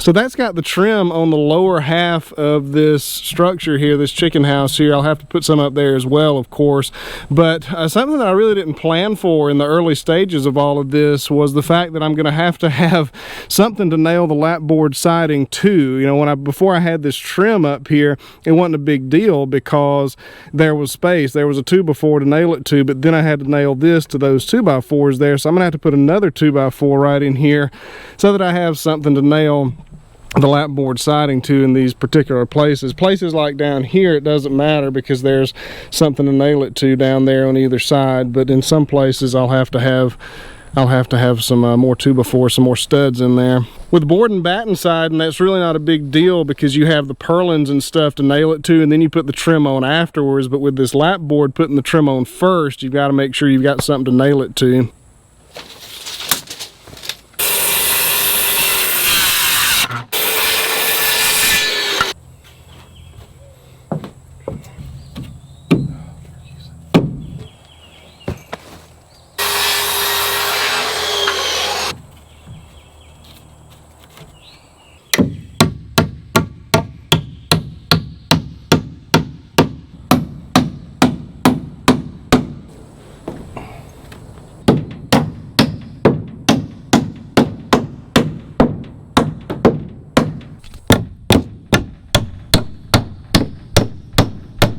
So that's got the trim on the lower half of this structure here, this chicken house here. I'll have to put some up there as well, of course. But something that I really didn't plan for in the early stages of all of this was the fact that I'm going to have something to nail the lapboard siding to. You know, before I had this trim up here, it wasn't a big deal because there was space. There was a 2x4 to nail it to, but then I had to nail this to those 2x4s there. So I'm going to have to put another 2x4 right in here so that I have something to nail the lapboard siding to in these particular places. Places like down here, it doesn't matter because there's something to nail it to down there on either side. But in some places, I'll have to have some more 2x4, some more studs in there. With board and batten siding, that's really not a big deal because you have the purlins and stuff to nail it to, and then you put the trim on afterwards. But with this lapboard, putting the trim on first, you've got to make sure you've got something to nail it to.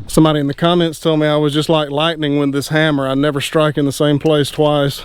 Somebody in the comments told me I was just like lightning with this hammer. I never strike in the same place twice.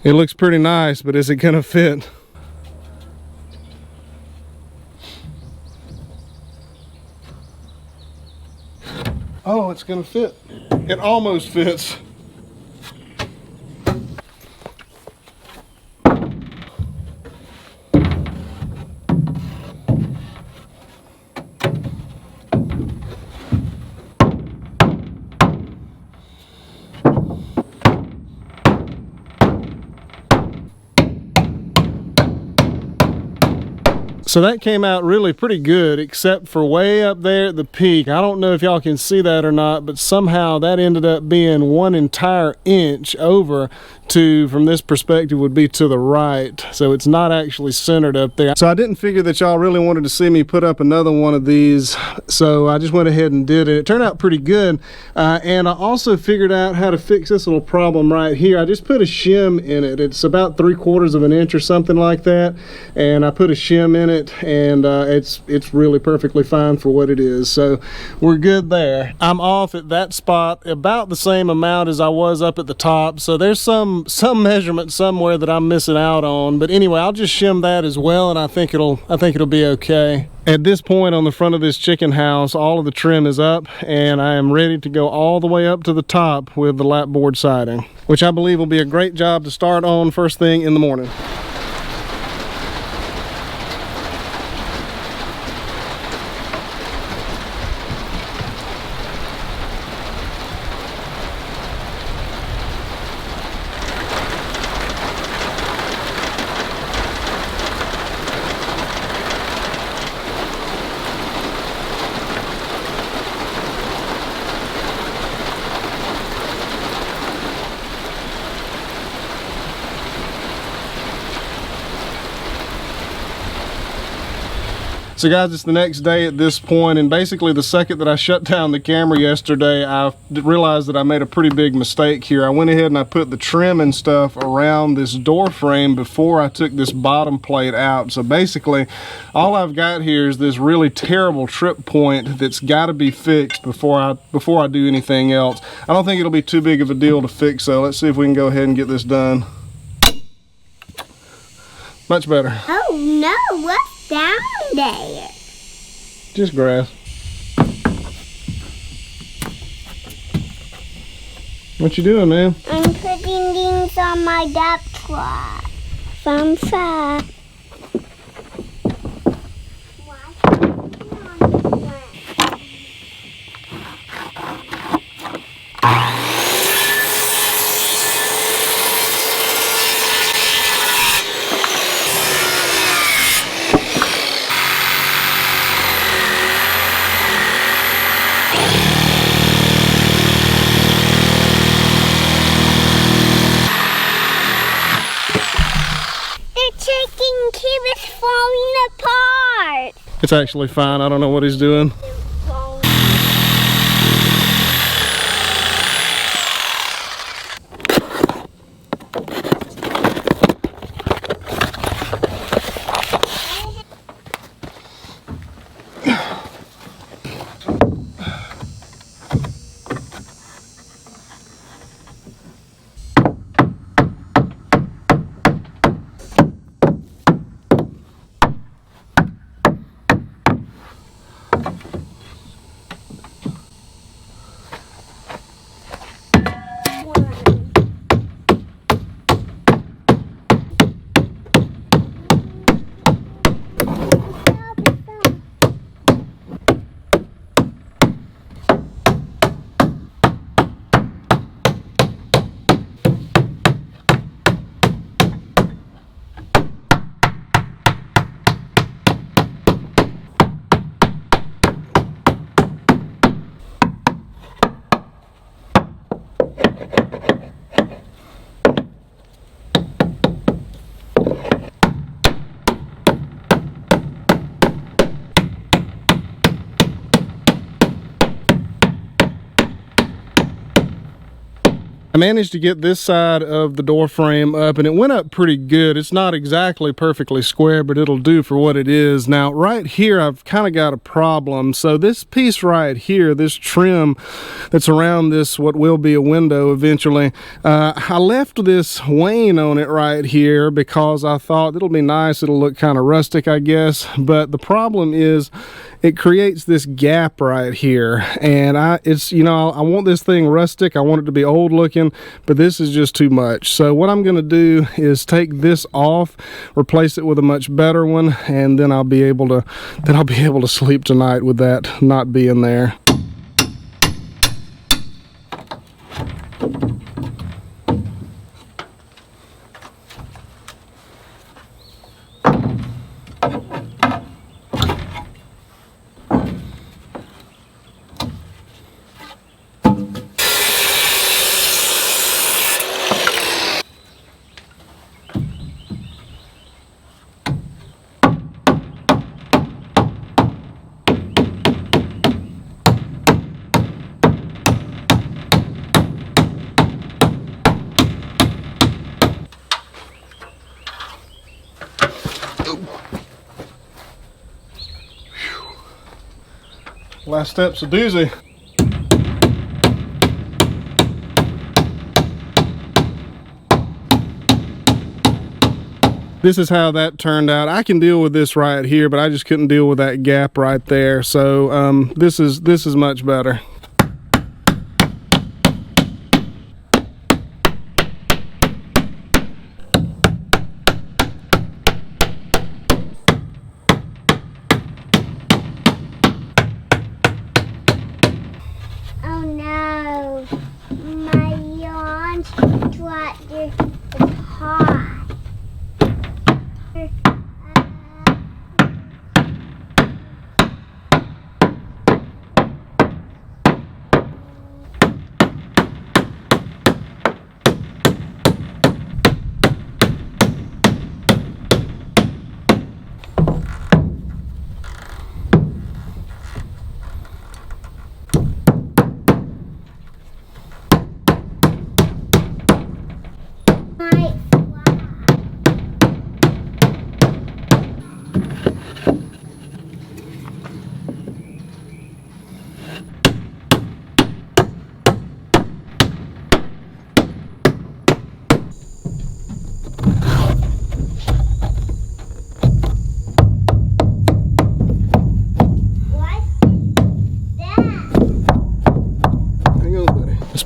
It looks pretty nice, but is it gonna fit? Oh, it's gonna fit. It almost fits. So that came out really pretty good, except for way up there at the peak. I don't know if y'all can see that or not, but somehow that ended up being 1 entire inch over to, from this perspective, would be to the right. So it's not actually centered up there. So I didn't figure that y'all really wanted to see me put up another one of these. So I just went ahead and did it. It turned out pretty good. And I also figured out how to fix this little problem right here. I just put a shim in it. It's about 3/4 of an inch or something like that. And I put a shim in it, and it's really perfectly fine for what it is. So we're good there. I'm off at that spot about the same amount as I was up at the top. So there's some measurement somewhere that I'm missing out on. But anyway, I'll just shim that as well, and I think it'll be okay. At this point on the front of this chicken house, all of the trim is up, and I am ready to go all the way up to the top with the lapboard siding, which I believe will be a great job to start on first thing in the morning. So guys, it's the next day at this point, and basically the second that I shut down the camera yesterday, I realized that I made a pretty big mistake here. I went ahead and I put the trim and stuff around this door frame before I took this bottom plate out. So basically, all I've got here is this really terrible trip point that's got to be fixed before I do anything else. I don't think it'll be too big of a deal to fix, so let's see if we can go ahead and get this done. Much better. Oh no, what? down there? Just grass. What you doing, man? I'm putting things on my duck truck. Fun fact. Chicken cube is falling apart. It's actually fine. I don't know what he's doing. I managed to get this side of the door frame up, and it went up pretty good. It's not exactly perfectly square, but it'll do for what it is. Now, right here, I've kind of got a problem. So this piece right here, this trim that's around this, what will be a window eventually, I left this wane on it right here because I thought it'll be nice. It'll look kind of rustic, I guess. But the problem is it creates this gap right here, and I want this thing rustic. I want it to be old looking, but this is just too much. So what I'm going to do is take this off, replace it with a much better one, and then I'll be able to sleep tonight with that not being there. Last step's a doozy. This is how that turned out. I can deal with this right here, but I just couldn't deal with that gap right there. So this is much better.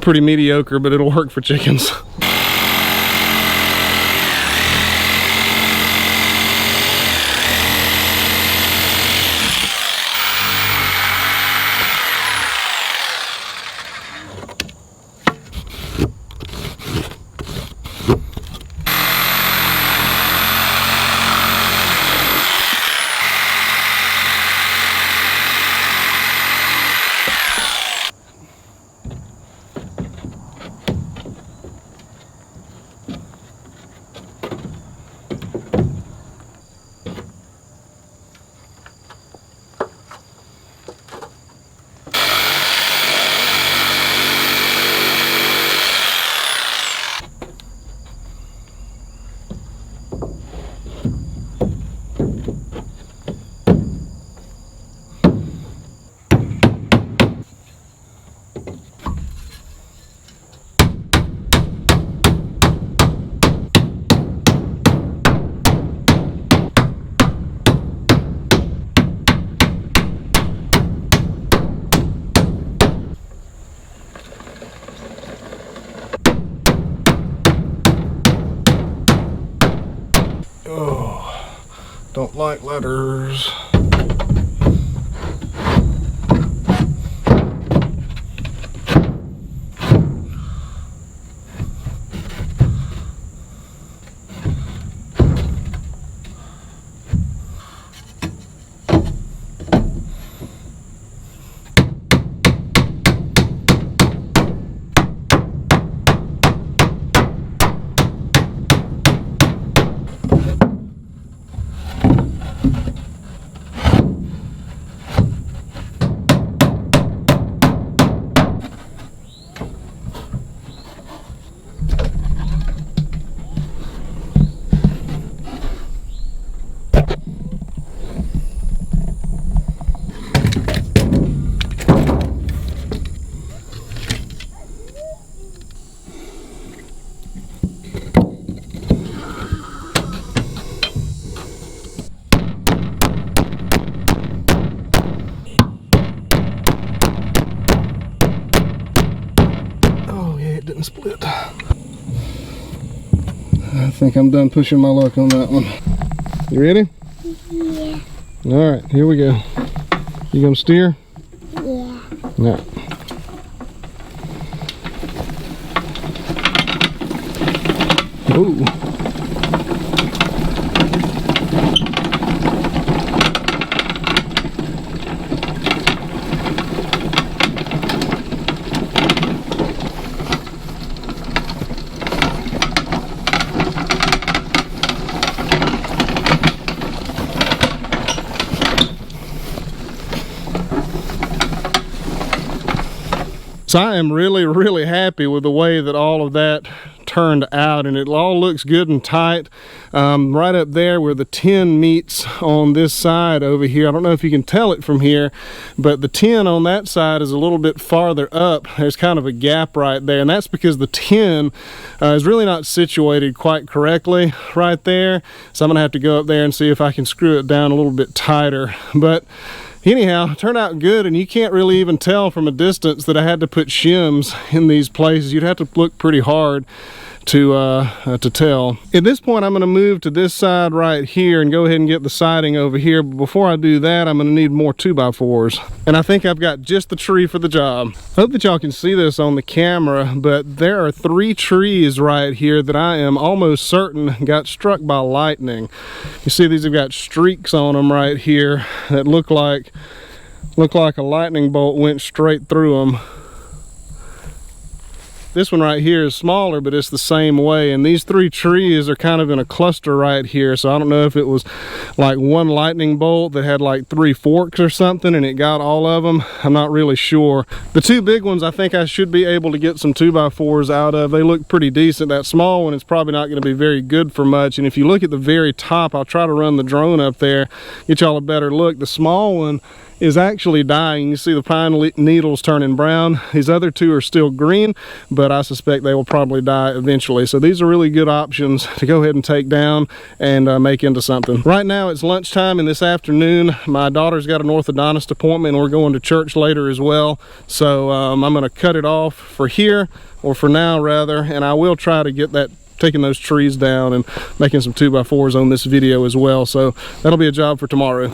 pretty mediocre, but it'll work for chickens. Oh, don't like ladders. Split. I think I'm done pushing my luck on that one. You ready? Yeah. All right, here we go. You gonna steer? Yeah. No. Ooh. So I am really happy with the way that all of that turned out, and it all looks good and tight. Right up there where the tin meets on this side over here, I don't know if you can tell it from here, but the tin on that side is a little bit farther up. There's kind of a gap right there, and that's because the tin is really not situated quite correctly right there. So I'm gonna have to go up there and see if I can screw it down a little bit tighter. But anyhow, it turned out good, and you can't really even tell from a distance that I had to put shims in these places. You'd have to look pretty hard to tell. At this point, I'm going to move to this side right here and go ahead and get the siding over here. But before I do that, I'm going to need more 2x4s. And I think I've got just the tree for the job. I hope that y'all can see this on the camera, but there are 3 trees right here that I am almost certain got struck by lightning. You see these have got streaks on them right here that look like a lightning bolt went straight through them. This one right here is smaller, but it's the same way, and these 3 trees are kind of in a cluster right here, so I don't know if it was like one lightning bolt that had like 3 forks or something and it got all of them. I'm not really sure. The 2 big ones I think I should be able to get some 2x4s out of. They look pretty decent. That small one is probably not going to be very good for much, and if you look at the very top, I'll try to run the drone up there, get y'all a better look. The small one is actually dying. You see the pine needles turning brown. These other 2 are still green, but but I suspect they will probably die eventually. So these are really good options to go ahead and take down and make into something. Right now it's lunchtime, and this afternoon my daughter's got an orthodontist appointment, and we're going to church later as well. So I'm going to cut it off for here, or for now rather, and I will try to get that, taking those trees down and making some 2x4s on this video as well. So that'll be a job for tomorrow.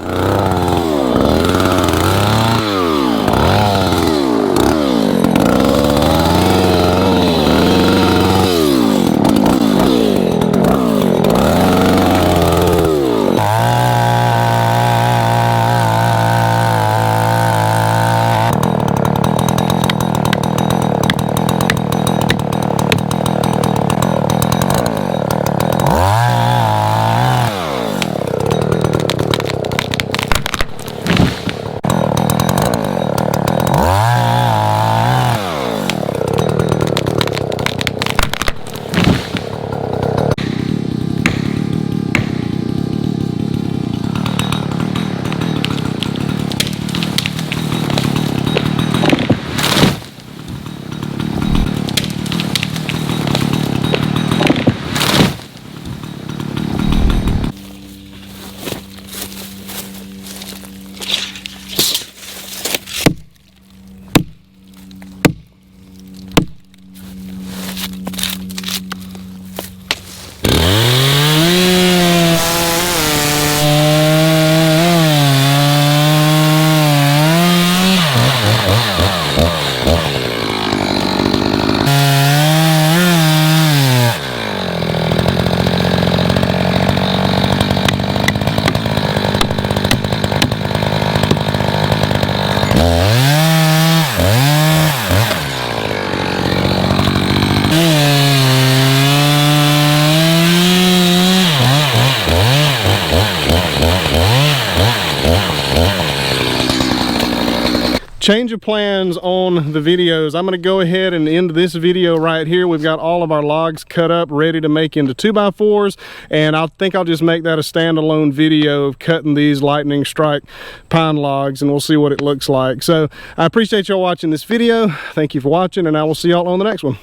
Change of plans on the videos. I'm going to go ahead and end this video right here. We've got all of our logs cut up, ready to make into 2x4s, and I think I'll just make that a standalone video of cutting these lightning strike pine logs, and we'll see what it looks like. So I appreciate y'all watching this video. Thank you for watching, and I will see y'all on the next one.